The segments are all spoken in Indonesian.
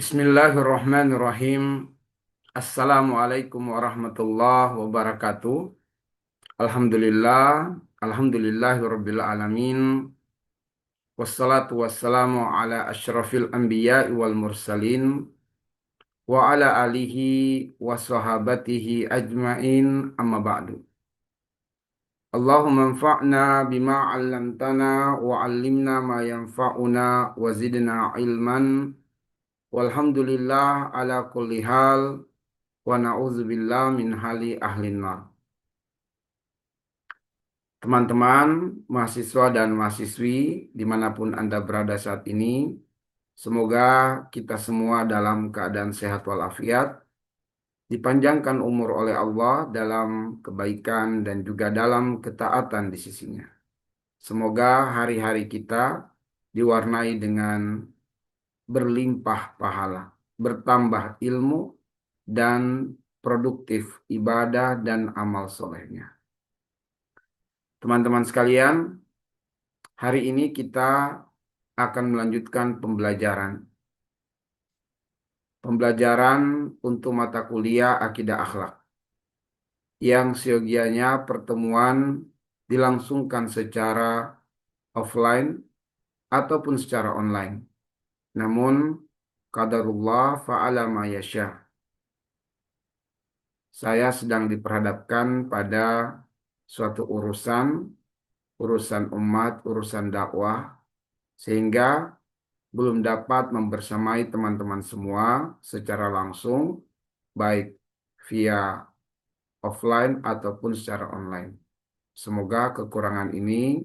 Bismillahirrahmanirrahim. Assalamualaikum warahmatullahi wabarakatuh. Alhamdulillah, alhamdulillahirabbil alamin. Wassalatu wassalamu ala asyrafil anbiya wal mursalin wa ala alihi wa sahabatihi ajmain amma ba'du. Allahumma anfa'na bima 'allamtana wa 'allimna ma yanfa'una wa zidna ilman. Walhamdulillah ala kulli hal. Wa na'udzubillah min hali ahlin nar. Teman-teman, mahasiswa dan mahasiswi dimanapun Anda berada saat ini, semoga kita semua dalam keadaan sehat walafiat, dipanjangkan umur oleh Allah dalam kebaikan dan juga dalam ketaatan di sisinya. Semoga hari-hari kita diwarnai dengan berlimpah pahala, bertambah ilmu, dan produktif ibadah dan amal solehnya. Teman-teman sekalian, hari ini kita akan melanjutkan pembelajaran. Pembelajaran untuk mata kuliah Akidah Akhlak, yang seyogianya pertemuan dilangsungkan secara offline ataupun secara online. Namun, qadarullah fa'ala ma yasha. Saya sedang diperhadapkan pada suatu urusan umat, urusan dakwah, sehingga belum dapat membersamai teman-teman semua secara langsung, baik via offline ataupun secara online. Semoga kekurangan ini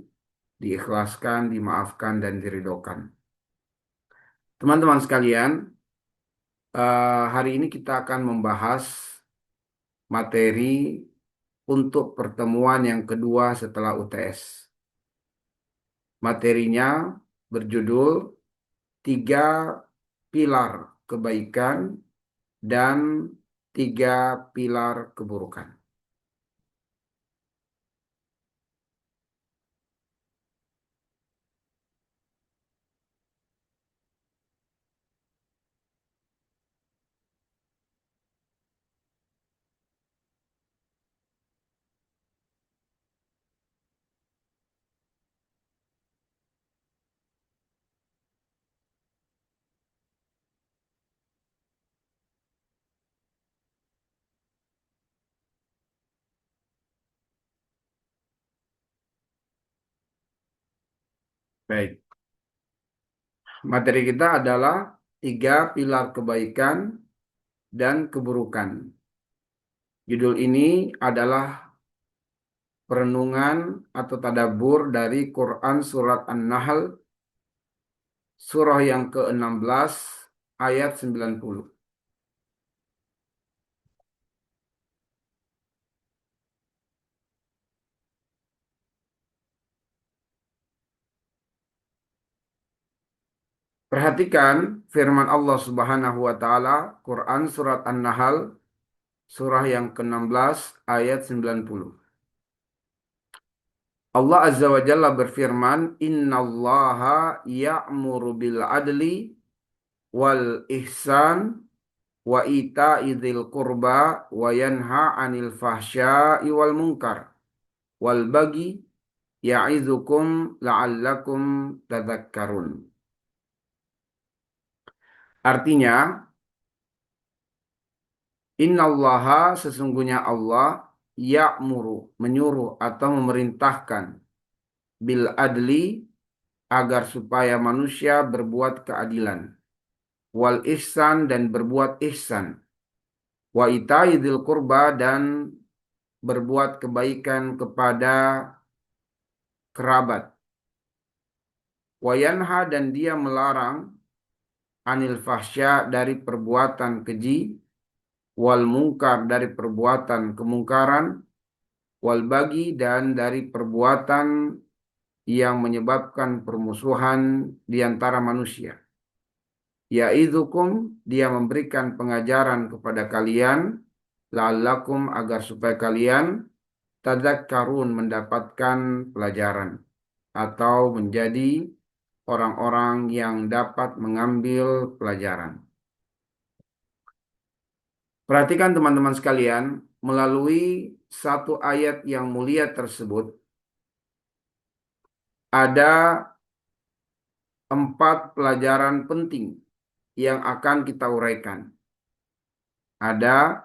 diikhlaskan, dimaafkan, dan diridhokan. Teman-teman sekalian, hari ini kita akan membahas materi untuk pertemuan yang kedua setelah UTS. Materinya berjudul 3 pilar kebaikan dan 3 pilar keburukan. Baik, materi kita adalah 3 pilar kebaikan dan keburukan. Judul ini adalah perenungan atau tadabbur dari Quran Surat An-Nahl, surah yang ke-16, ayat 90. Perhatikan firman Allah Subhanahu wa taala, Quran Surat An-Nahl, surah yang ke-16, ayat 90. Allah Azza wa Jalla berfirman, "Innallaha ya'muru bil adli wal ihsan wa ita'i dzil qurba wa yanha 'anil fahsya'i wal munkar wal baghi ya'izukum la'allakum tadhakkarun." Artinya, innallaha sesungguhnya Allah ya'muru menyuruh atau memerintahkan bil adli agar supaya manusia berbuat keadilan, wal ihsan dan berbuat ihsan, wa ita'idzil qurba dan berbuat kebaikan kepada kerabat, wa yanha dan dia melarang anil fahsya dari perbuatan keji, wal mungkar dari perbuatan kemungkaran, wal bagi dan dari perbuatan yang menyebabkan permusuhan di antara manusia. Ya'idzukum, dia memberikan pengajaran kepada kalian, la'allakum agar supaya kalian tadzakkarun mendapatkan pelajaran atau menjadi orang-orang yang dapat mengambil pelajaran. Perhatikan teman-teman sekalian, melalui satu ayat yang mulia tersebut, ada 4 pelajaran penting yang akan kita uraikan. Ada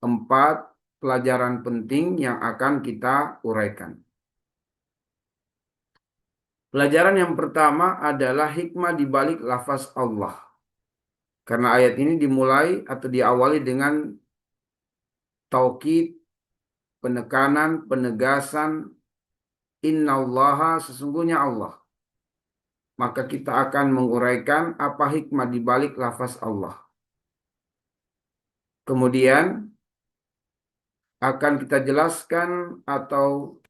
4 pelajaran penting yang akan kita uraikan. Pelajaran yang pertama adalah hikmah di balik lafaz Allah. Karena ayat ini dimulai atau diawali dengan taukid, penekanan, penegasan, innallaha, sesungguhnya Allah. Maka kita akan menguraikan apa hikmah di balik lafaz Allah. Kemudian akan kita jelaskan atau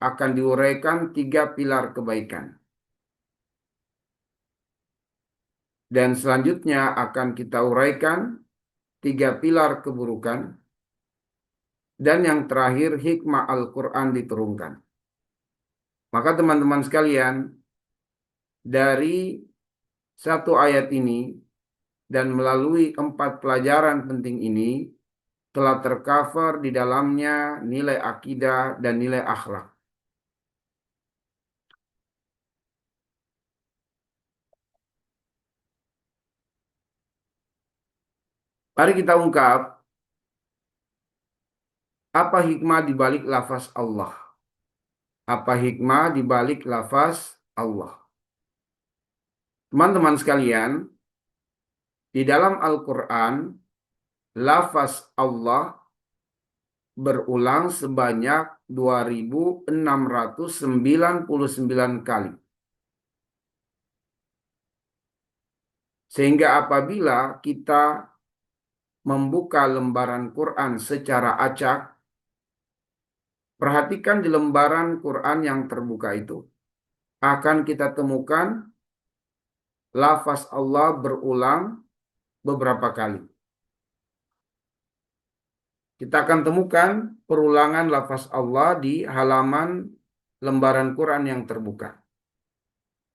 akan diuraikan 3 pilar kebaikan. Dan selanjutnya akan kita uraikan 3 pilar keburukan. Dan yang terakhir hikmah Al-Quran diturunkan. Maka teman-teman sekalian, dari satu ayat ini dan melalui 4 pelajaran penting ini telah tercover di dalamnya nilai akidah dan nilai akhlak. Mari kita ungkap apa hikmah di balik lafaz Allah. Apa hikmah di balik lafaz Allah? Teman-teman sekalian, di dalam Al-Quran, lafaz Allah berulang sebanyak 2699 kali. Sehingga apabila kita membuka lembaran Quran secara acak, perhatikan di lembaran Quran yang terbuka itu. Akan kita temukan lafaz Allah berulang beberapa kali. Kita akan temukan perulangan lafaz Allah di halaman lembaran Quran yang terbuka.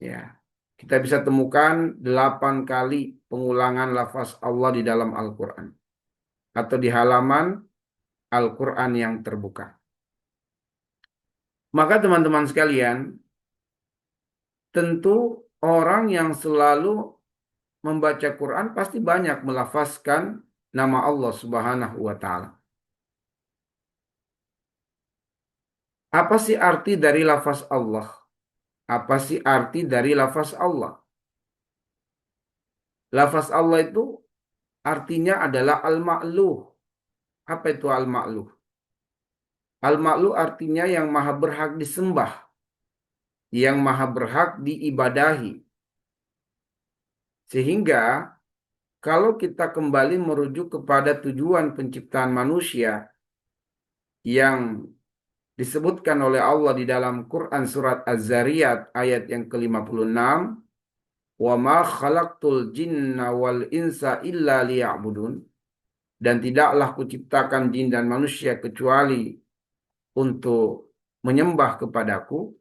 Ya, kita bisa temukan 8 kali pengulangan lafaz Allah di dalam Al-Quran. Atau di halaman Al-Quran yang terbuka. Maka teman-teman sekalian, tentu orang yang selalu membaca Quran pasti banyak melafazkan nama Allah Subhanahu wa Ta'ala. Apa sih arti dari lafaz Allah? Apa sih arti dari lafaz Allah? Lafaz Allah itu artinya adalah al-ma'luh. Apa itu al-ma'luh? Al-ma'luh artinya yang maha berhak disembah, yang maha berhak diibadahi. Sehingga kalau kita kembali merujuk kepada tujuan penciptaan manusia yang disebutkan oleh Allah di dalam Quran surat Az-Zariyat ayat yang ke-56, "Wa ma khalaqtul jinna wal insa illa liya'budun." Dan tidaklah kuciptakan jin dan manusia kecuali untuk menyembah kepadaku.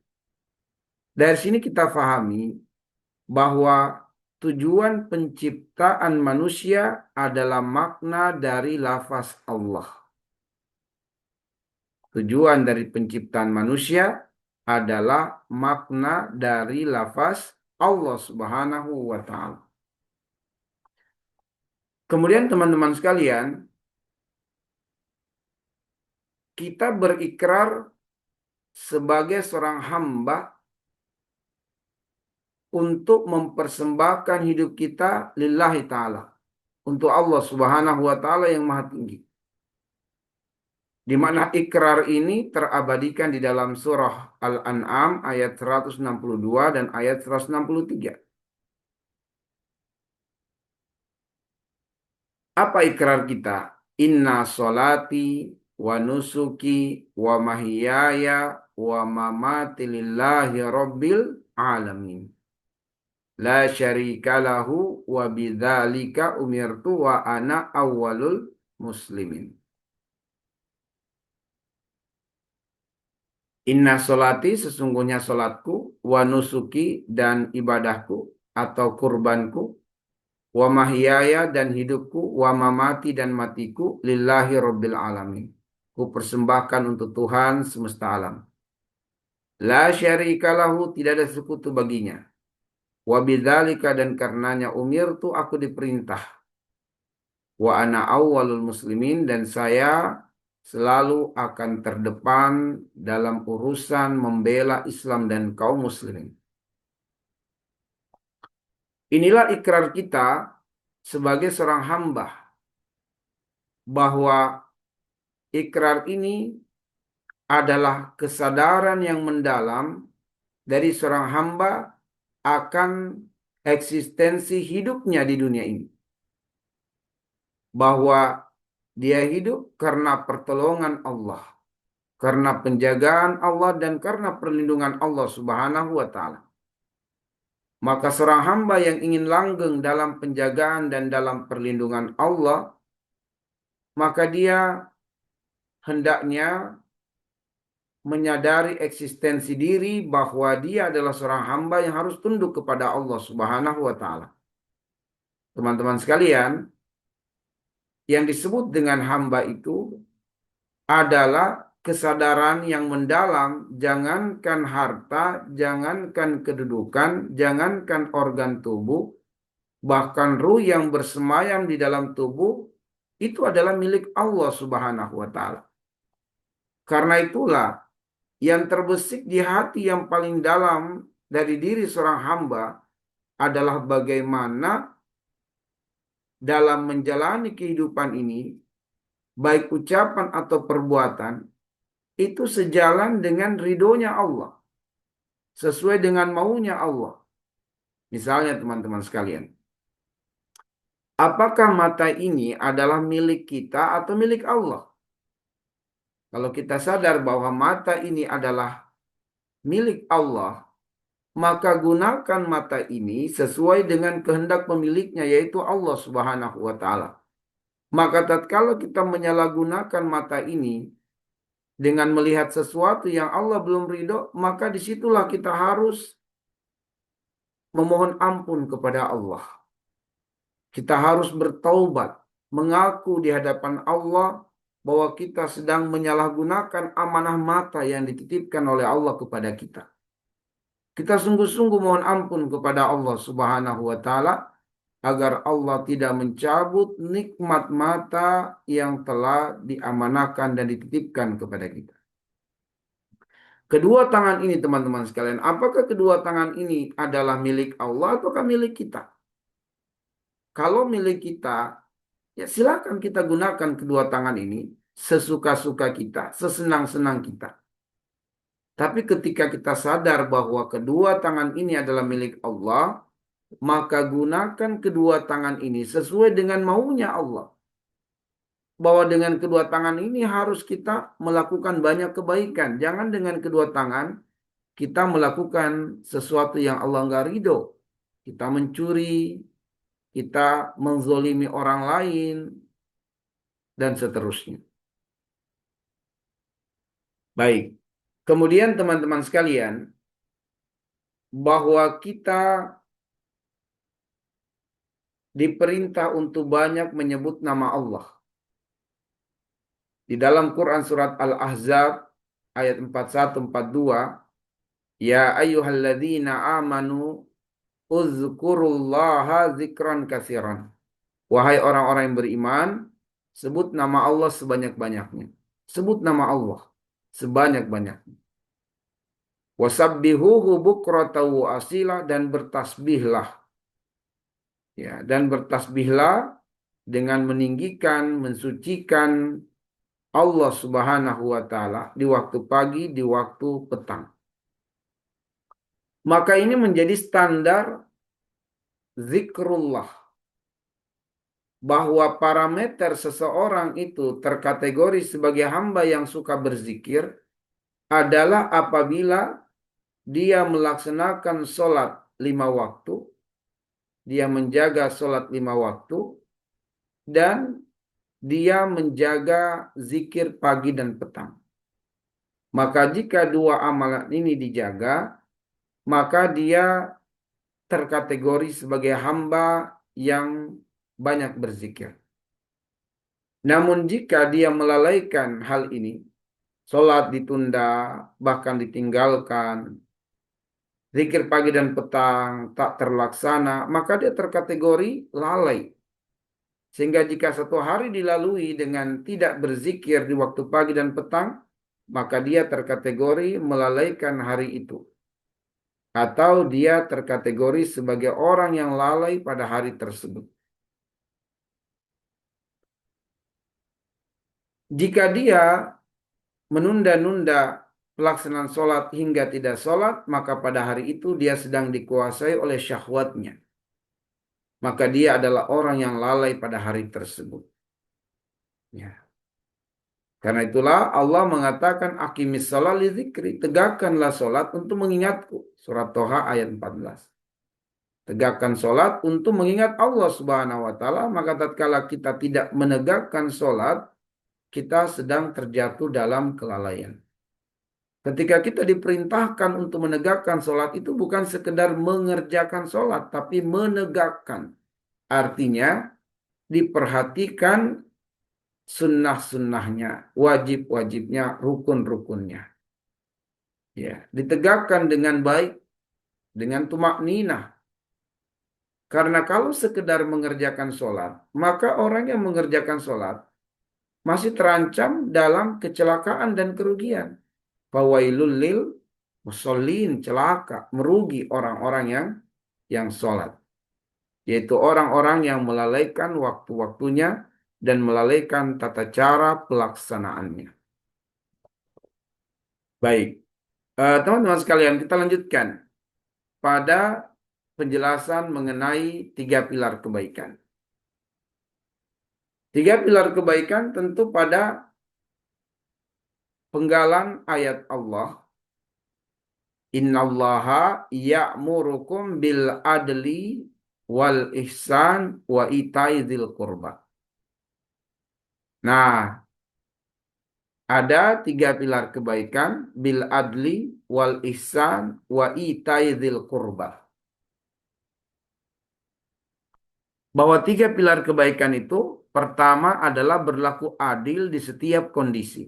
Dari sini kita fahami bahwa tujuan penciptaan manusia adalah makna dari lafaz Allah. Tujuan dari penciptaan manusia adalah makna dari lafaz Allah Subhanahu wa Ta'ala. Kemudian teman-teman sekalian, kita berikrar sebagai seorang hamba untuk mempersembahkan hidup kita lillahi ta'ala. Untuk Allah Subhanahu wa Ta'ala yang maha tinggi. Di mana ikrar ini terabadikan di dalam surah Al-An'am ayat 162 dan ayat 163. Apa ikrar kita? Inna solati wa nusuki wa mahyaya wa mamati lillahi rabbil alamin. La syarika lahu wa bidzalika umirtu wa ana awwalul muslimin. Inna solati, sesungguhnya solatku, wa nusuki, dan ibadahku atau kurbanku, wa mahyaya dan hidupku, wa mamati dan matiku, lillahi rabbil alamin. Ku persembahkan untuk Tuhan semesta alam. La syarika lahu, tidak ada sekutu baginya. Wa bidzalika, dan karenanya umirtu, aku diperintah. Wa ana awwalul muslimin, dan saya selalu akan terdepan dalam urusan membela Islam dan kaum muslimin. Inilah ikrar kita sebagai seorang hamba, bahwa ikrar ini adalah kesadaran yang mendalam dari seorang hamba akan eksistensi hidupnya di dunia ini. Bahwa dia hidup karena pertolongan Allah, karena penjagaan Allah, dan karena perlindungan Allah Subhanahu wa Ta'ala. Maka seorang hamba yang ingin langgeng dalam penjagaan dan dalam perlindungan Allah, maka dia hendaknya menyadari eksistensi diri bahwa dia adalah seorang hamba yang harus tunduk kepada Allah Subhanahu wa Ta'ala. Teman-teman sekalian, yang disebut dengan hamba itu adalah kesadaran yang mendalam, jangankan harta, jangankan kedudukan, jangankan organ tubuh, bahkan ruh yang bersemayam di dalam tubuh itu adalah milik Allah Subhanahu wa Ta'ala. Karena itulah yang terbesit di hati yang paling dalam dari diri seorang hamba adalah bagaimana dalam menjalani kehidupan ini, baik ucapan atau perbuatan, itu sejalan dengan ridhonya Allah, sesuai dengan maunya Allah. Misalnya teman-teman sekalian, apakah mata ini adalah milik kita atau milik Allah? Kalau kita sadar bahwa mata ini adalah milik Allah, maka gunakan mata ini sesuai dengan kehendak pemiliknya, yaitu Allah Subhanahu wa Ta'ala. Maka tatkala kita menyalahgunakan mata ini dengan melihat sesuatu yang Allah belum ridho, maka disitulah kita harus memohon ampun kepada Allah. Kita harus bertaubat, mengaku di hadapan Allah bahwa kita sedang menyalahgunakan amanah mata yang dititipkan oleh Allah kepada kita. Kita sungguh-sungguh mohon ampun kepada Allah Subhanahu wa Ta'ala agar Allah tidak mencabut nikmat mata yang telah diamanahkan dan dititipkan kepada kita. Kedua tangan ini teman-teman sekalian, apakah kedua tangan ini adalah milik Allah ataukah milik kita? Kalau milik kita, ya silakan kita gunakan kedua tangan ini sesuka-suka kita, sesenang-senang kita. Tapi ketika kita sadar bahwa kedua tangan ini adalah milik Allah, maka gunakan kedua tangan ini sesuai dengan maunya Allah. Bahwa dengan kedua tangan ini harus kita melakukan banyak kebaikan. Jangan dengan kedua tangan kita melakukan sesuatu yang Allah nggak ridho. Kita mencuri, kita menzolimi orang lain, dan seterusnya. Baik. Kemudian teman-teman sekalian, bahwa kita diperintah untuk banyak menyebut nama Allah. Di dalam Quran surat Al-Ahzab ayat 41-42, ya ayyuhalladzina amanu uzkurullaha zikran katsiran. Wahai orang-orang yang beriman, sebut nama Allah sebanyak-banyaknya. Sebut nama Allah sebanyak-banyaknya. Wasabbihuhu bukratan wa asila, dan bertasbihlah. Ya, dan bertasbihlah dengan meninggikan, mensucikan Allah Subhanahu wa Ta'ala di waktu pagi, di waktu petang. Maka ini menjadi standar zikrullah, bahwa parameter seseorang itu terkategori sebagai hamba yang suka berzikir adalah apabila dia melaksanakan sholat 5 waktu, dia menjaga sholat 5 waktu, dan dia menjaga zikir pagi dan petang. Maka jika dua amalan ini dijaga, maka dia terkategori sebagai hamba yang banyak berzikir. Namun jika dia melalaikan hal ini, sholat ditunda, bahkan ditinggalkan, zikir pagi dan petang tak terlaksana, maka dia terkategori lalai. Sehingga jika satu hari dilalui dengan tidak berzikir di waktu pagi dan petang, maka dia terkategori melalaikan hari itu. Atau dia terkategori sebagai orang yang lalai pada hari tersebut. Jika dia menunda-nunda pelaksanaan sholat hingga tidak sholat, maka pada hari itu dia sedang dikuasai oleh syahwatnya. Maka dia adalah orang yang lalai pada hari tersebut. Ya. Karena itulah Allah mengatakan aqimis shalah li dzikri, tegakkanlah sholat untuk mengingatku. Surat Toha ayat 14. Tegakkan sholat untuk mengingat Allah Subhanahu wa taala, maka tatkala kita tidak menegakkan sholat, kita sedang terjatuh dalam kelalaian. Ketika kita diperintahkan untuk menegakkan sholat itu bukan sekedar mengerjakan sholat, tapi menegakkan. Artinya diperhatikan sunnah-sunnahnya, wajib-wajibnya, rukun-rukunnya. Ya, ditegakkan dengan baik, dengan tumak ninah. Karena kalau sekedar mengerjakan sholat, maka orang yang mengerjakan sholat masih terancam dalam kecelakaan dan kerugian. Fawailul lil musallin, celaka, merugi orang-orang yang sholat. Yaitu orang-orang yang melalaikan waktu-waktunya dan melalaikan tata cara pelaksanaannya. Baik, teman-teman sekalian, kita lanjutkan pada penjelasan mengenai tiga pilar kebaikan. Tiga pilar kebaikan tentu pada penggalan ayat Allah. Innallaha ya'murukum bil adli wal ihsan wa itai dzil qurba. Nah, ada tiga pilar kebaikan, bil adli wal ihsan wa itai dzil qurba. Bahwa tiga pilar kebaikan itu pertama adalah berlaku adil di setiap kondisi,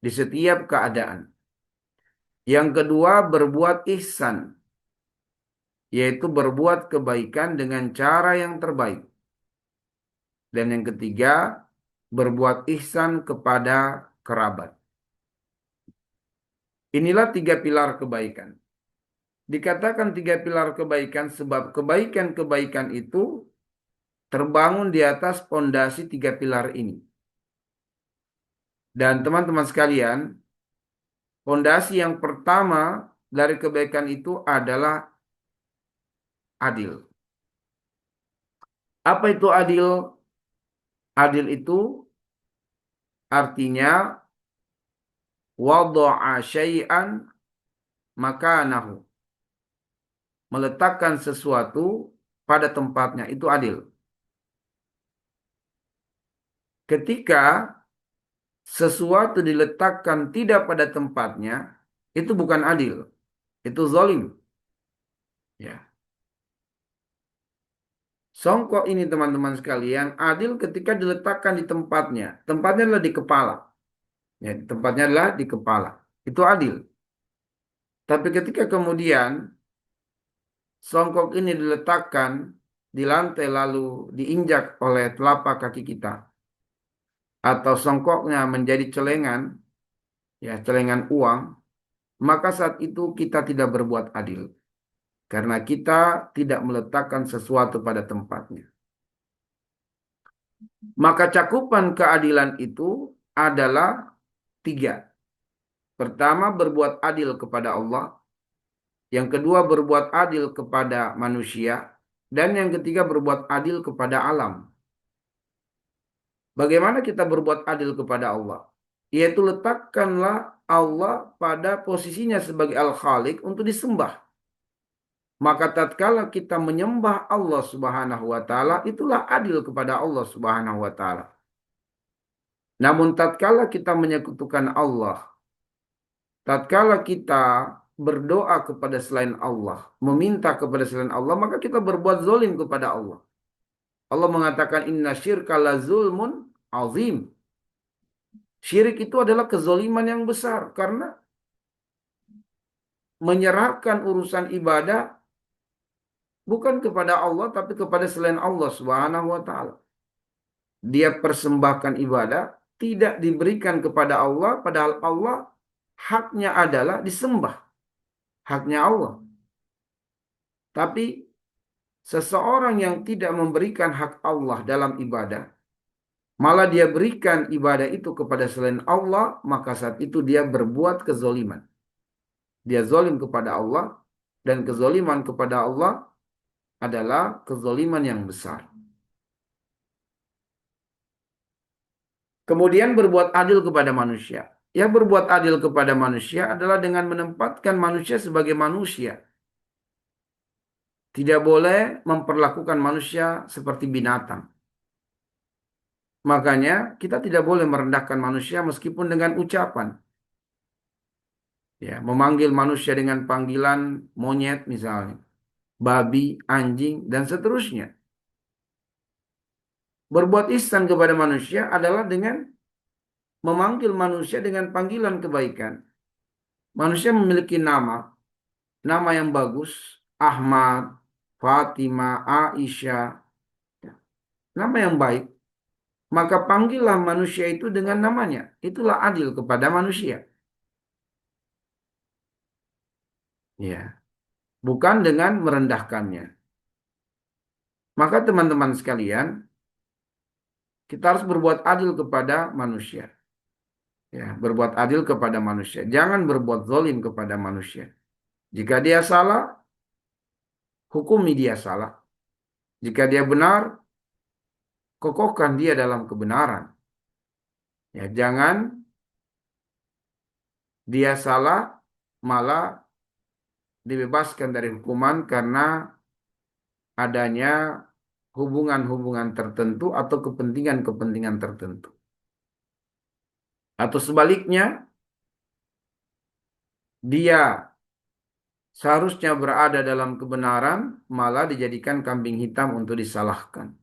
di setiap keadaan. Yang kedua berbuat ihsan, yaitu berbuat kebaikan dengan cara yang terbaik. Dan yang ketiga berbuat ihsan kepada kerabat. Inilah tiga pilar kebaikan. Dikatakan tiga pilar kebaikan sebab kebaikan-kebaikan itu terbangun di atas pondasi tiga pilar ini. Dan teman-teman sekalian, pondasi yang pertama dari kebaikan itu adalah adil. Apa itu adil? Adil itu artinya wada'a syai'an makanahu. Meletakkan sesuatu pada tempatnya, itu adil. Ketika sesuatu diletakkan tidak pada tempatnya, itu bukan adil. Itu zalim. Ya. Songkok ini teman-teman sekalian, adil ketika diletakkan di tempatnya. Tempatnya adalah di kepala. Ya, tempatnya adalah di kepala. Itu adil. Tapi ketika kemudian songkok ini diletakkan di lantai lalu diinjak oleh telapak kaki kita. Atau songkoknya menjadi celengan, ya celengan uang, maka saat itu kita tidak berbuat adil. Karena kita tidak meletakkan sesuatu pada tempatnya. Maka cakupan keadilan itu adalah tiga. Pertama, berbuat adil kepada Allah. Yang kedua, berbuat adil kepada manusia. Dan yang ketiga, berbuat adil kepada alam. Bagaimana kita berbuat adil kepada Allah? Yaitu letakkanlah Allah pada posisinya sebagai Al-Khaliq untuk disembah. Maka tatkala kita menyembah Allah Subhanahu wa taala, itulah adil kepada Allah Subhanahu wa taala. Namun tatkala kita menyekutukan Allah, tatkala kita berdoa kepada selain Allah, meminta kepada selain Allah, maka kita berbuat zalim kepada Allah. Allah mengatakan inna syirka la zulmun azim. Syirik itu adalah kezoliman yang besar karena menyerahkan urusan ibadah bukan kepada Allah tapi kepada selain Allah Subhanahu wa taala. Dia persembahkan ibadah tidak diberikan kepada Allah padahal Allah haknya adalah disembah. Haknya Allah. Tapi seseorang yang tidak memberikan hak Allah dalam ibadah, malah dia berikan ibadah itu kepada selain Allah, maka saat itu dia berbuat kezoliman. Dia zolim kepada Allah, dan kezoliman kepada Allah adalah kezoliman yang besar. Kemudian berbuat adil kepada manusia. Ya, berbuat adil kepada manusia adalah dengan menempatkan manusia sebagai manusia. Tidak boleh memperlakukan manusia seperti binatang. Makanya kita tidak boleh merendahkan manusia meskipun dengan ucapan. Ya, memanggil manusia dengan panggilan monyet misalnya, babi, anjing, dan seterusnya. Berbuat ihsan kepada manusia adalah dengan memanggil manusia dengan panggilan kebaikan. Manusia memiliki nama yang bagus, Ahmad, Fatimah, Aisyah, ya, nama yang baik. Maka panggillah manusia itu dengan namanya. Itulah adil kepada manusia. Ya, bukan dengan merendahkannya. Maka teman-teman sekalian, kita harus berbuat adil kepada manusia. Ya, berbuat adil kepada manusia. Jangan berbuat zalim kepada manusia. Jika dia salah, hukumi dia salah. Jika dia benar, kokohkan dia dalam kebenaran. Ya, jangan dia salah malah dibebaskan dari hukuman karena adanya hubungan-hubungan tertentu atau kepentingan-kepentingan tertentu. Atau sebaliknya, dia seharusnya berada dalam kebenaran, malah dijadikan kambing hitam untuk disalahkan.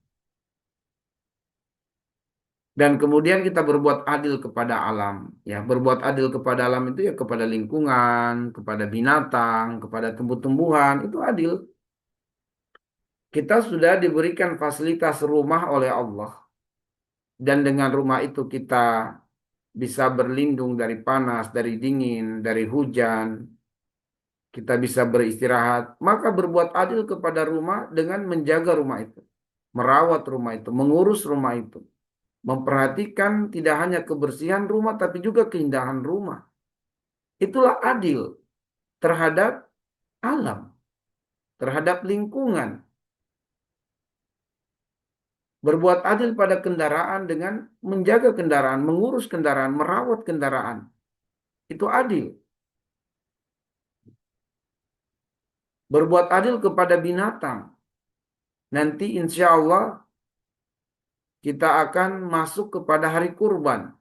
Dan kemudian kita berbuat adil kepada alam. Ya, berbuat adil kepada alam itu ya kepada lingkungan, kepada binatang, kepada tumbuh-tumbuhan, itu adil. Kita sudah diberikan fasilitas rumah oleh Allah. Dan dengan rumah itu kita bisa berlindung dari panas, dari dingin, dari hujan. Kita bisa beristirahat. Maka berbuat adil kepada rumah dengan menjaga rumah itu. Merawat rumah itu, mengurus rumah itu. Memperhatikan tidak hanya kebersihan rumah, tapi juga keindahan rumah. Itulah adil terhadap alam, terhadap lingkungan. Berbuat adil pada kendaraan dengan menjaga kendaraan, mengurus kendaraan, merawat kendaraan. Itu adil. Berbuat adil kepada binatang. Nanti insya Allah kita akan masuk kepada hari kurban.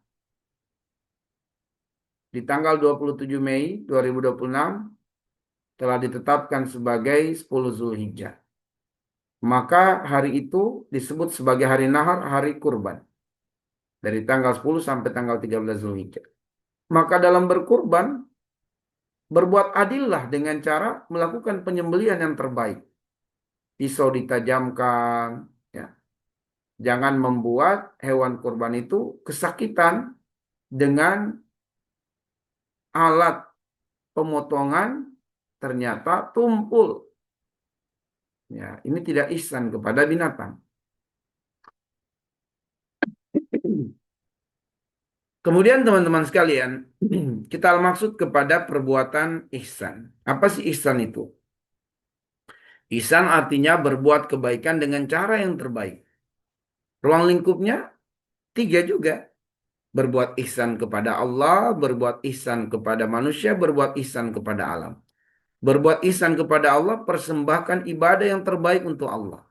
Di tanggal 27 Mei 2026 telah ditetapkan sebagai 10 Zulhijjah. Maka hari itu disebut sebagai hari nahar, hari kurban. Dari tanggal 10 sampai tanggal 13 Zulhijjah. Maka dalam berkurban, berbuat adillah dengan cara melakukan penyembelihan yang terbaik. Pisau ditajamkan, ya. Jangan membuat hewan kurban itu kesakitan dengan alat pemotongan ternyata tumpul. Ya, ini tidak ihsan kepada binatang. Kemudian teman-teman sekalian, kita maksud kepada perbuatan ihsan. Apa sih ihsan itu? Ihsan artinya berbuat kebaikan dengan cara yang terbaik. Ruang lingkupnya tiga juga. Berbuat ihsan kepada Allah, berbuat ihsan kepada manusia, berbuat ihsan kepada alam. Berbuat ihsan kepada Allah, persembahkan ibadah yang terbaik untuk Allah.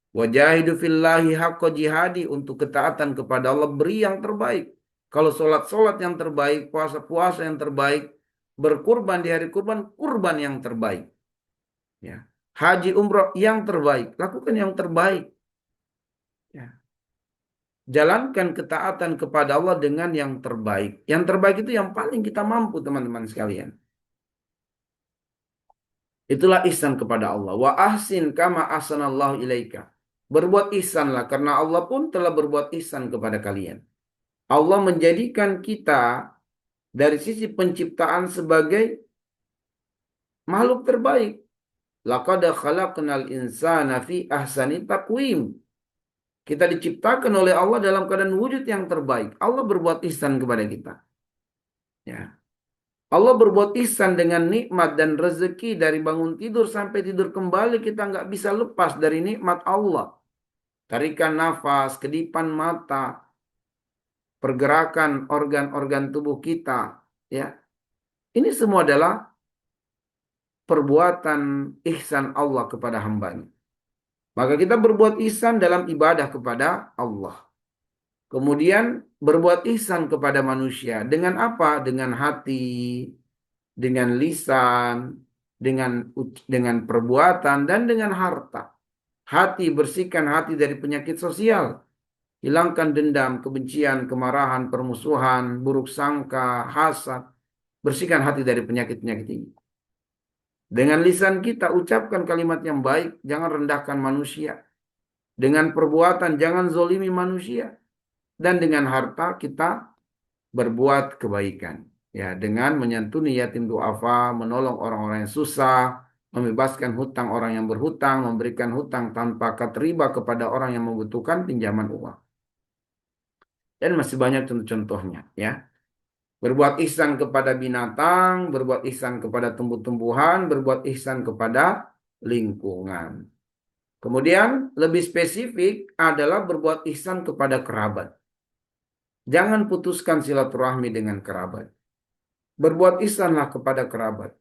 Wajahidu fillahi haqqa jihadi, untuk ketaatan kepada Allah beri yang terbaik. Kalau sholat yang terbaik, puasa yang terbaik, berkurban di hari kurban, kurban yang terbaik. Ya. Haji umroh yang terbaik, lakukan yang terbaik. Ya. Jalankan ketaatan kepada Allah dengan yang terbaik. Yang terbaik itu yang paling kita mampu, teman-teman sekalian. Itulah ihsan kepada Allah. Wa ahsin kama ahsanallahu ilaika. Berbuat ihsanlah karena Allah pun telah berbuat ihsan kepada kalian. Allah menjadikan kita dari sisi penciptaan sebagai makhluk terbaik. Laqad khalaqnal insana fi ahsani taqwim. Kita diciptakan oleh Allah dalam keadaan wujud yang terbaik. Allah berbuat ihsan kepada kita. Ya. Allah berbuat ihsan dengan nikmat dan rezeki dari bangun tidur sampai tidur kembali, kita nggak bisa lepas dari nikmat Allah. Tarikan nafas, kedipan mata, pergerakan organ-organ tubuh kita, ya. Ini semua adalah perbuatan ihsan Allah kepada hambanya. Maka kita berbuat ihsan dalam ibadah kepada Allah. Kemudian berbuat ihsan kepada manusia. Dengan apa? Dengan hati, dengan lisan, dengan perbuatan, dan dengan harta. Hati, bersihkan hati dari penyakit sosial. Hilangkan dendam, kebencian, kemarahan, permusuhan, buruk sangka, hasad. Bersihkan hati dari penyakit-penyakit ini. Dengan lisan kita ucapkan kalimat yang baik, jangan rendahkan manusia. Dengan perbuatan jangan zolimi manusia. Dan dengan harta kita berbuat kebaikan. Ya, dengan menyantuni yatim duafa, menolong orang-orang yang susah, membebaskan hutang orang yang berhutang, memberikan hutang tanpa akad riba kepada orang yang membutuhkan pinjaman uang. Dan masih banyak contoh-contohnya, ya. Berbuat ihsan kepada binatang, berbuat ihsan kepada tumbuh-tumbuhan, berbuat ihsan kepada lingkungan. Kemudian lebih spesifik adalah berbuat ihsan kepada kerabat. Jangan putuskan silaturahmi dengan kerabat. Berbuat ihsanlah kepada kerabat.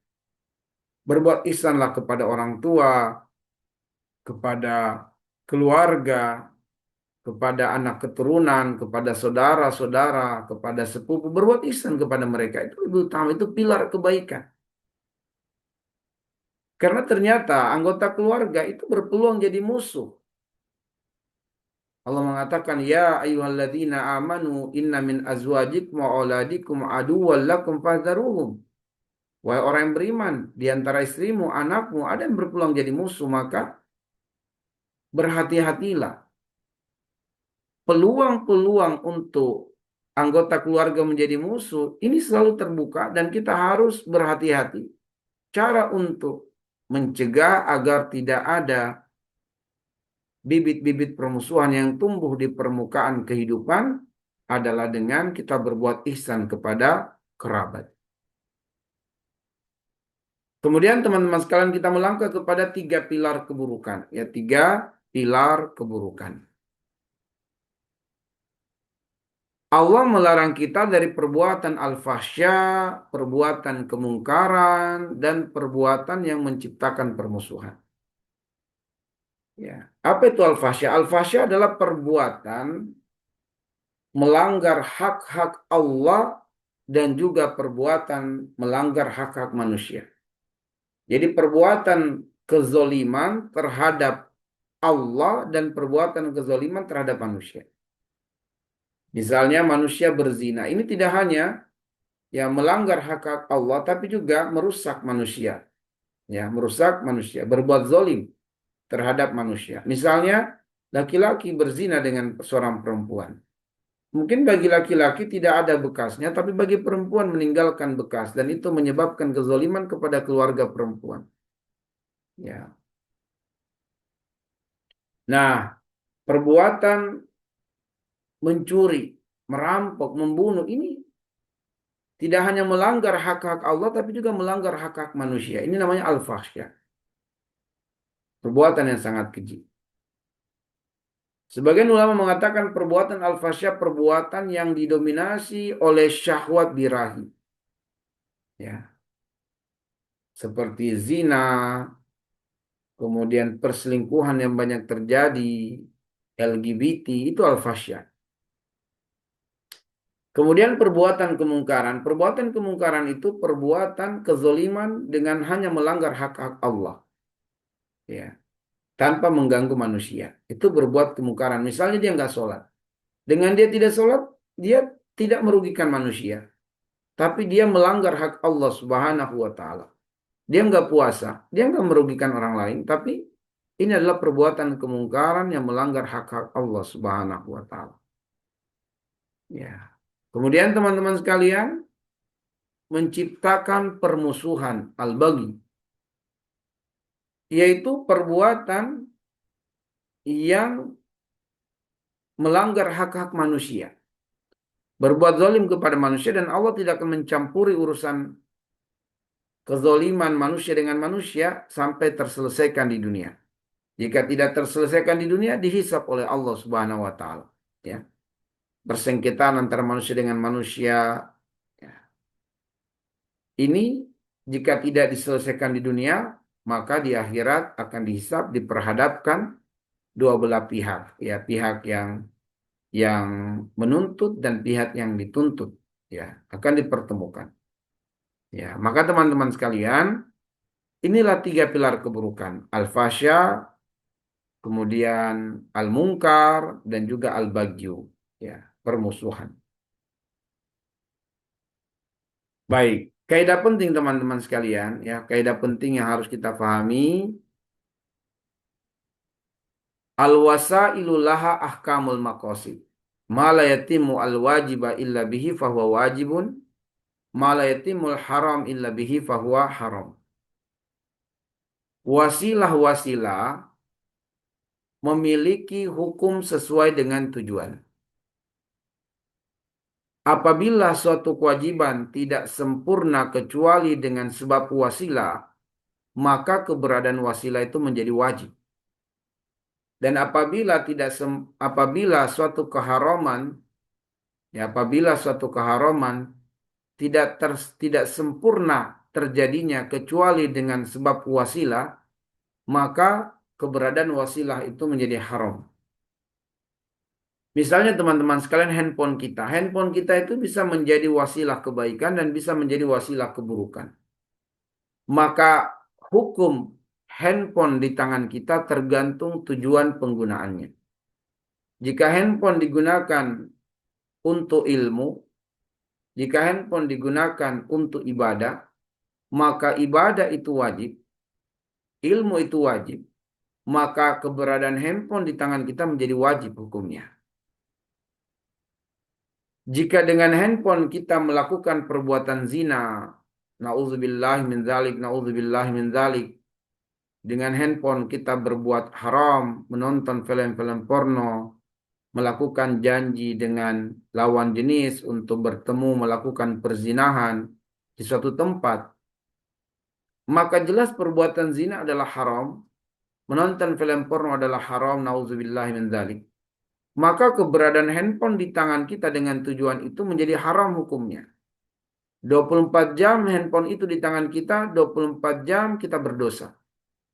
Berbuat ihsanlah kepada orang tua, kepada keluarga, kepada anak keturunan, kepada saudara-saudara, kepada sepupu. Berbuat ihsan kepada mereka. Itu lebih utama, itu pilar kebaikan. Karena ternyata anggota keluarga itu berpeluang jadi musuh. Allah mengatakan, ya ayyuhalladzina amanu inna min azwajikum wa auladikum aduwwan lakum fahdharuhum. Wahai orang yang beriman, di antara istrimu, anakmu ada yang berpeluang jadi musuh, maka berhati-hatilah. Peluang-peluang untuk anggota keluarga menjadi musuh ini selalu terbuka dan kita harus berhati-hati. Cara untuk mencegah agar tidak ada bibit-bibit permusuhan yang tumbuh di permukaan kehidupan adalah dengan kita berbuat ihsan kepada kerabat. Kemudian teman-teman sekalian kita melangkah kepada 3 pilar keburukan. Ya, 3 pilar keburukan. Allah melarang kita dari perbuatan al-fahsya, perbuatan kemungkaran, dan perbuatan yang menciptakan permusuhan. Ya. Apa itu al-fahsya? Al-fahsya adalah perbuatan melanggar hak-hak Allah dan juga perbuatan melanggar hak-hak manusia. Jadi perbuatan kezoliman terhadap Allah dan perbuatan kezoliman terhadap manusia. Misalnya manusia berzina. Ini tidak hanya ya melanggar hak-hak Allah, tapi juga merusak manusia. Ya, merusak manusia, berbuat zolim terhadap manusia. Misalnya laki-laki berzina dengan seorang perempuan. Mungkin bagi laki-laki tidak ada bekasnya, tapi bagi perempuan meninggalkan bekas dan itu menyebabkan kezoliman kepada keluarga perempuan. Ya. Nah, perbuatan mencuri, merampok, membunuh ini tidak hanya melanggar hak-hak Allah, tapi juga melanggar hak-hak manusia. Ini namanya al-fahsya. Perbuatan yang sangat keji. Sebagian ulama mengatakan perbuatan al-fahsya perbuatan yang didominasi oleh syahwat birahi. Ya. Seperti zina, kemudian perselingkuhan yang banyak terjadi, LGBT, itu al-fahsya. Kemudian perbuatan kemungkaran. Perbuatan kemungkaran itu perbuatan kezoliman dengan hanya melanggar hak-hak Allah. Ya. tanpa mengganggu manusia. Itu berbuat kemungkaran. Misalnya dia nggak sholat. Dengan dia tidak sholat, dia tidak merugikan manusia. Tapi dia melanggar hak Allah Subhanahu wa Ta'ala. Dia nggak puasa, dia nggak merugikan orang lain, tapi ini adalah perbuatan kemungkaran yang melanggar hak-hak Allah Subhanahu wa Ta'ala. Ya. Kemudian teman-teman sekalian, menciptakan permusuhan al-baghi, yaitu perbuatan yang melanggar hak-hak manusia. Berbuat zalim kepada manusia dan Allah tidak akan mencampuri urusan kezaliman manusia dengan manusia sampai terselesaikan di dunia. Jika tidak terselesaikan di dunia, dihisap oleh Allah Subhanahu wa Ta'ala. Ya. Persengketaan antara manusia dengan manusia. Ya. Ini jika tidak diselesaikan di dunia, maka di akhirat akan dihisap, diperhadapkan dua belah pihak. Ya, pihak yang menuntut dan pihak yang dituntut. Ya, akan dipertemukan. Ya, maka teman-teman sekalian, inilah tiga pilar keburukan. Al-fasya, kemudian al-munkar, dan juga al-bagyu. Ya, permusuhan. Baik, kaidah penting teman-teman sekalian, ya, kaidah penting yang harus kita pahami, al-wasailu laha ahkamul maqasid. Ma la yatimu al-wajiba illa bihi fahuwa wajibun, ma la yatimul haram illa bihi fahuwa haram. Wasilah-wasilah memiliki hukum sesuai dengan tujuan. Apabila suatu kewajiban tidak sempurna kecuali dengan sebab wasilah, maka keberadaan wasilah itu menjadi wajib. Dan apabila suatu keharaman, ya apabila suatu keharaman tidak sempurna terjadinya kecuali dengan sebab wasilah, maka keberadaan wasilah itu menjadi haram. Misalnya teman-teman sekalian, handphone kita itu bisa menjadi wasilah kebaikan dan bisa menjadi wasilah keburukan. Maka hukum handphone di tangan kita tergantung tujuan penggunaannya. Jika handphone digunakan untuk ilmu, jika handphone digunakan untuk ibadah, maka ibadah itu wajib, ilmu itu wajib, maka keberadaan handphone di tangan kita menjadi wajib hukumnya. Jika dengan handphone kita melakukan perbuatan zina, na'udzubillah min dzalik, na'udzubillah min dzalik. Dengan handphone kita berbuat haram, menonton film-film porno, melakukan janji dengan lawan jenis untuk bertemu melakukan perzinahan di suatu tempat, maka jelas perbuatan zina adalah haram, menonton film porno adalah haram, na'udzubillah min dzalik. Maka keberadaan handphone di tangan kita dengan tujuan itu menjadi haram hukumnya. 24 jam handphone itu di tangan kita, 24 jam kita berdosa.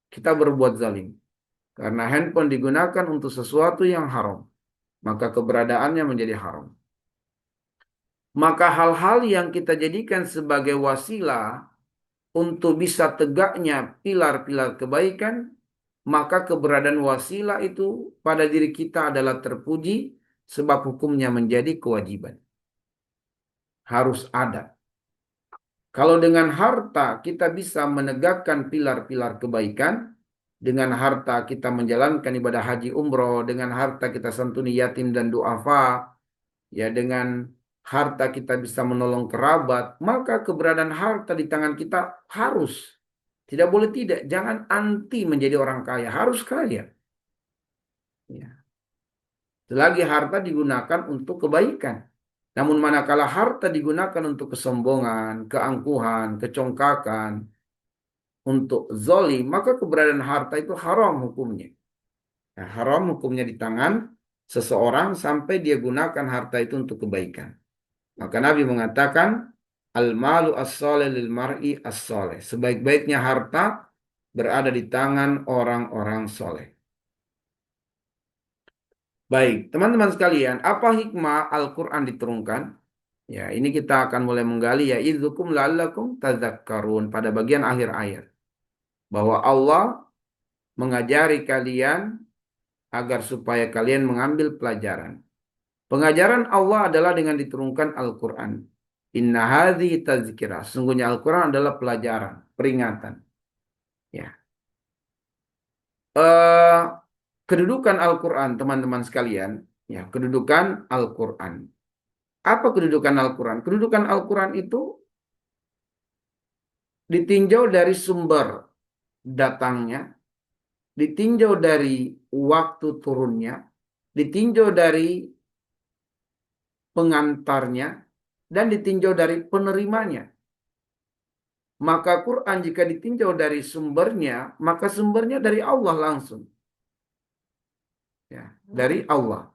Kita berbuat zalim. Karena handphone digunakan untuk sesuatu yang haram. Maka keberadaannya menjadi haram. Maka hal-hal yang kita jadikan sebagai wasilah untuk bisa tegaknya pilar-pilar kebaikan, maka keberadaan wasilah itu pada diri kita adalah terpuji sebab hukumnya menjadi kewajiban. Harus ada. Kalau dengan harta kita bisa menegakkan pilar-pilar kebaikan, dengan harta kita menjalankan ibadah haji umroh, dengan harta kita santuni yatim dan duafa, ya dengan harta kita bisa menolong kerabat, maka keberadaan harta di tangan kita harus. Tidak boleh tidak, jangan anti menjadi orang kaya, harus kaya. Ya. Selagi harta digunakan untuk kebaikan. Namun manakala harta digunakan untuk kesombongan, keangkuhan, kecongkakan, untuk zolim, maka keberadaan harta itu haram hukumnya. Nah, haram hukumnya di tangan seseorang sampai dia gunakan harta itu untuk kebaikan. Maka Nabi mengatakan, al-malu as-soleh lil mar'i as-soleh. Sebaik-baiknya harta berada di tangan orang-orang soleh. Baik, teman-teman sekalian, apa hikmah Al-Quran diturunkan? Ya, ini kita akan mulai menggali ya idzukum la'allakum tadzakkarun pada bagian akhir ayat. Bahwa Allah mengajari kalian agar supaya kalian mengambil pelajaran. Pengajaran Allah adalah dengan diturunkan Al-Quran. Inna hadhi tazkirah. Sungguhnya Al-Quran adalah pelajaran, peringatan. Ya. Eh, Kedudukan Al-Quran, teman-teman sekalian. Ya, kedudukan Al-Quran. Apa kedudukan Al-Quran? Kedudukan Al-Quran itu ditinjau dari sumber datangnya, ditinjau dari waktu turunnya, ditinjau dari pengantarnya, dan ditinjau dari penerimanya. Maka Quran jika ditinjau dari sumbernya, maka sumbernya dari Allah langsung. Ya, dari Allah.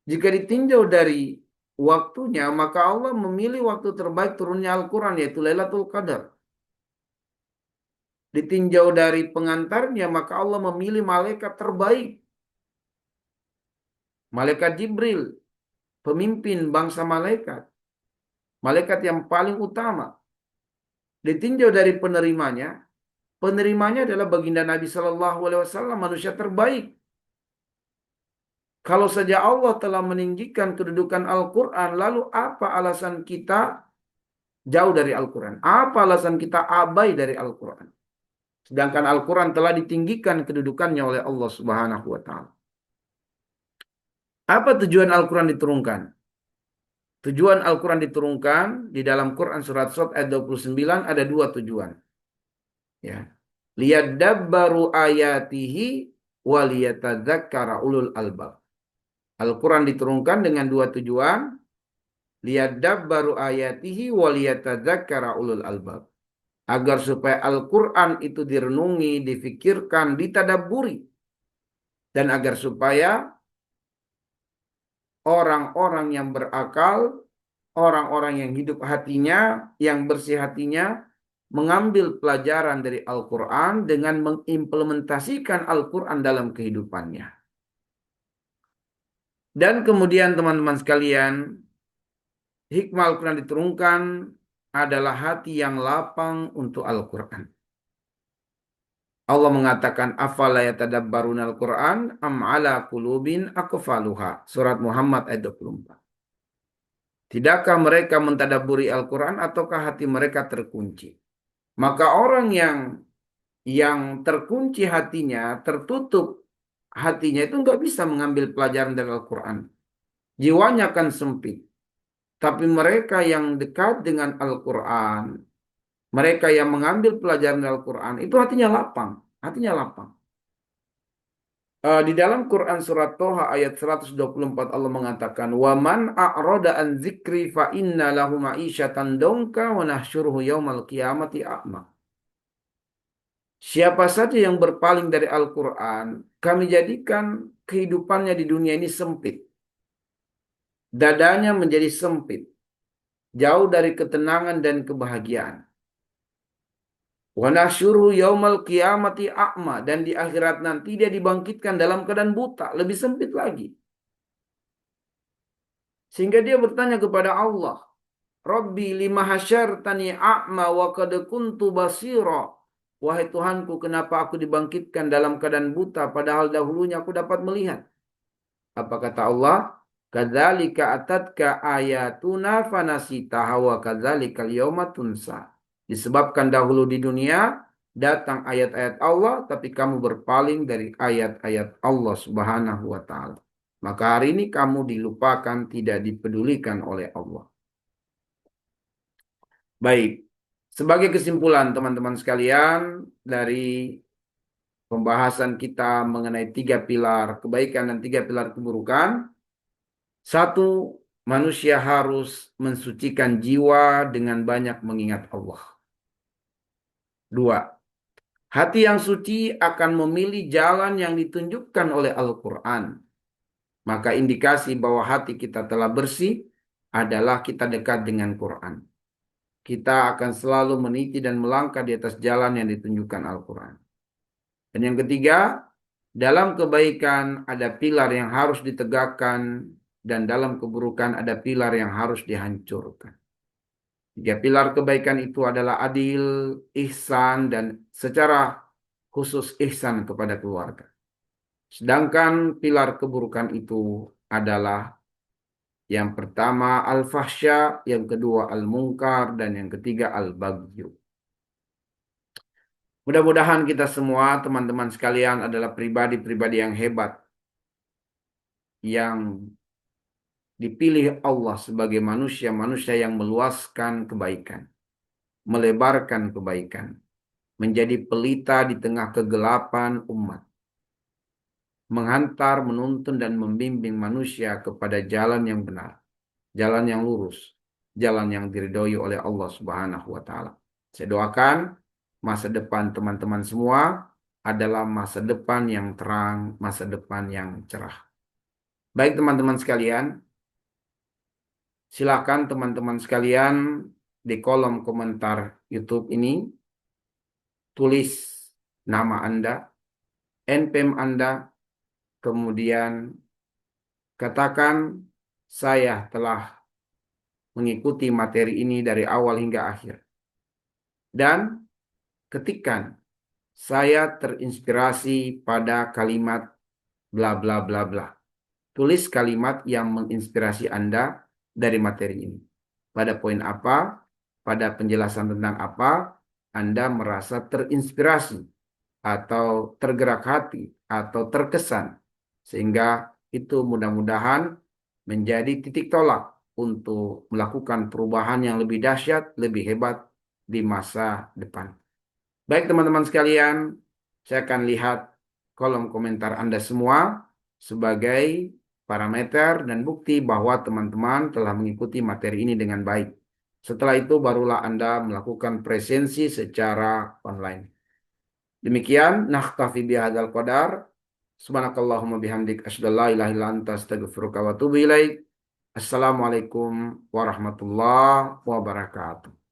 Jika ditinjau dari waktunya, maka Allah memilih waktu terbaik turunnya Al-Quran, yaitu Lailatul Qadar. Ditinjau dari pengantarnya, maka Allah memilih malaikat terbaik. Malaikat Jibril, pemimpin bangsa malaikat. Malaikat yang paling utama. Ditinjau dari penerimanya adalah baginda Nabi Shallallahu Alaihi Wasallam, manusia terbaik. Kalau saja Allah telah meninggikan kedudukan Al-Quran, lalu apa alasan kita jauh dari Al-Quran? Apa alasan kita abai dari Al-Quran? Sedangkan Al-Quran telah ditinggikan kedudukannya oleh Allah Subhanahu wa Ta'ala. Apa tujuan Al-Quran diturunkan? Tujuan Al-Quran diturunkan di dalam Quran surat Shad ayat 29 ada dua tujuan. Ya. Liyadabbaru ayatihi waliyatadzakkara ulul albab. Al-Quran diturunkan dengan dua tujuan. Liyadabbaru ayatihi waliyatadzakkara ulul albab. Agar supaya Al-Quran itu direnungi, difikirkan, ditadabburi. Dan agar supaya orang-orang yang berakal, orang-orang yang hidup hatinya, yang bersih hatinya, mengambil pelajaran dari Al-Quran dengan mengimplementasikan Al-Quran dalam kehidupannya. Dan kemudian teman-teman sekalian, hikmah Al-Quran diturunkan adalah hati yang lapang untuk Al-Quran. Allah mengatakan afala yatadabbaruna al-Qur'an am ala qulubin aqfaluha. Surat Muhammad ayat 24. Tidakkah mereka mentadabburi Al-Quran ataukah hati mereka terkunci? Maka orang yang terkunci hatinya, tertutup hatinya itu nggak bisa mengambil pelajaran dari Al-Quran. Jiwanya akan sempit. Tapi mereka yang dekat dengan Al-Quran, mereka yang mengambil pelajaran dari Al-Quran, itu hatinya lapang. Hatinya lapang. Di dalam Quran surat Toha ayat 124 Allah mengatakan, "Wa man a'rada an dzikri fa inna lahu ma'isyatan donka wa nahsyuruhu yaumal qiyamati a'ma." Siapa saja yang berpaling dari Al-Quran, kami jadikan kehidupannya di dunia ini sempit. Dadanya menjadi sempit. Jauh dari ketenangan dan kebahagiaan. Wa nahsyuruhu yaumal qiyamati a'ma. Dan di akhirat nanti dia dibangkitkan dalam keadaan buta. Lebih sempit lagi. Sehingga dia bertanya kepada Allah. Rabbi lima hasyartani a'ma wa qad kuntu basira. Wahai Tuhanku, kenapa aku dibangkitkan dalam keadaan buta padahal dahulunya aku dapat melihat? Apa kata Allah? Kadzalika atatka ayatuna fanasitaha wa kadzalikal yauma tunsa. Disebabkan dahulu di dunia datang ayat-ayat Allah tapi kamu berpaling dari ayat-ayat Allah Subhanahu wa taala. Maka hari ini kamu dilupakan, tidak dipedulikan oleh Allah. Baik. Sebagai kesimpulan teman-teman sekalian dari pembahasan kita mengenai tiga pilar kebaikan dan tiga pilar keburukan. Satu, manusia harus mensucikan jiwa dengan banyak mengingat Allah. Dua, hati yang suci akan memilih jalan yang ditunjukkan oleh Al-Quran. Maka indikasi bahwa hati kita telah bersih adalah kita dekat dengan Quran. Kita akan selalu meniti dan melangkah di atas jalan yang ditunjukkan Al-Quran. Dan yang ketiga, dalam kebaikan ada pilar yang harus ditegakkan dan dalam keburukan ada pilar yang harus dihancurkan. Tiga pilar kebaikan itu adalah adil, ihsan, dan secara khusus ihsan kepada keluarga. Sedangkan pilar keburukan itu adalah yang pertama al-fahsya, yang kedua al-munkar, dan yang ketiga al-baghyu. Mudah-mudahan kita semua, teman-teman sekalian, adalah pribadi-pribadi yang hebat, yang dipilih Allah sebagai manusia-manusia yang meluaskan kebaikan, melebarkan kebaikan, menjadi pelita di tengah kegelapan umat, menghantar, menuntun, dan membimbing manusia kepada jalan yang benar, jalan yang lurus, jalan yang diridhoi oleh Allah Subhanahu wa taala. Saya doakan masa depan teman-teman semua adalah masa depan yang terang, masa depan yang cerah. Baik teman-teman sekalian, silakan teman-teman sekalian di kolom komentar YouTube ini tulis nama Anda, NPM Anda, kemudian katakan saya telah mengikuti materi ini dari awal hingga akhir. Dan ketikkan saya terinspirasi pada kalimat bla bla bla bla. Tulis kalimat yang menginspirasi Anda dari materi ini. Pada poin apa, pada penjelasan tentang apa, Anda merasa terinspirasi atau tergerak hati atau terkesan. Sehingga itu mudah-mudahan menjadi titik tolak untuk melakukan perubahan yang lebih dahsyat, lebih hebat di masa depan. Baik teman-teman sekalian, saya akan lihat kolom komentar Anda semua sebagai parameter dan bukti bahwa teman-teman telah mengikuti materi ini dengan baik. Setelah itu barulah Anda melakukan presensi secara online. Demikian, nakhtafi bihadzal qadar. Subhanakallahumma bihamdik asyhadu an la ilaha illa anta astaghfiruka wa atubu ilaik. Assalamualaikum warahmatullahi wabarakatuh.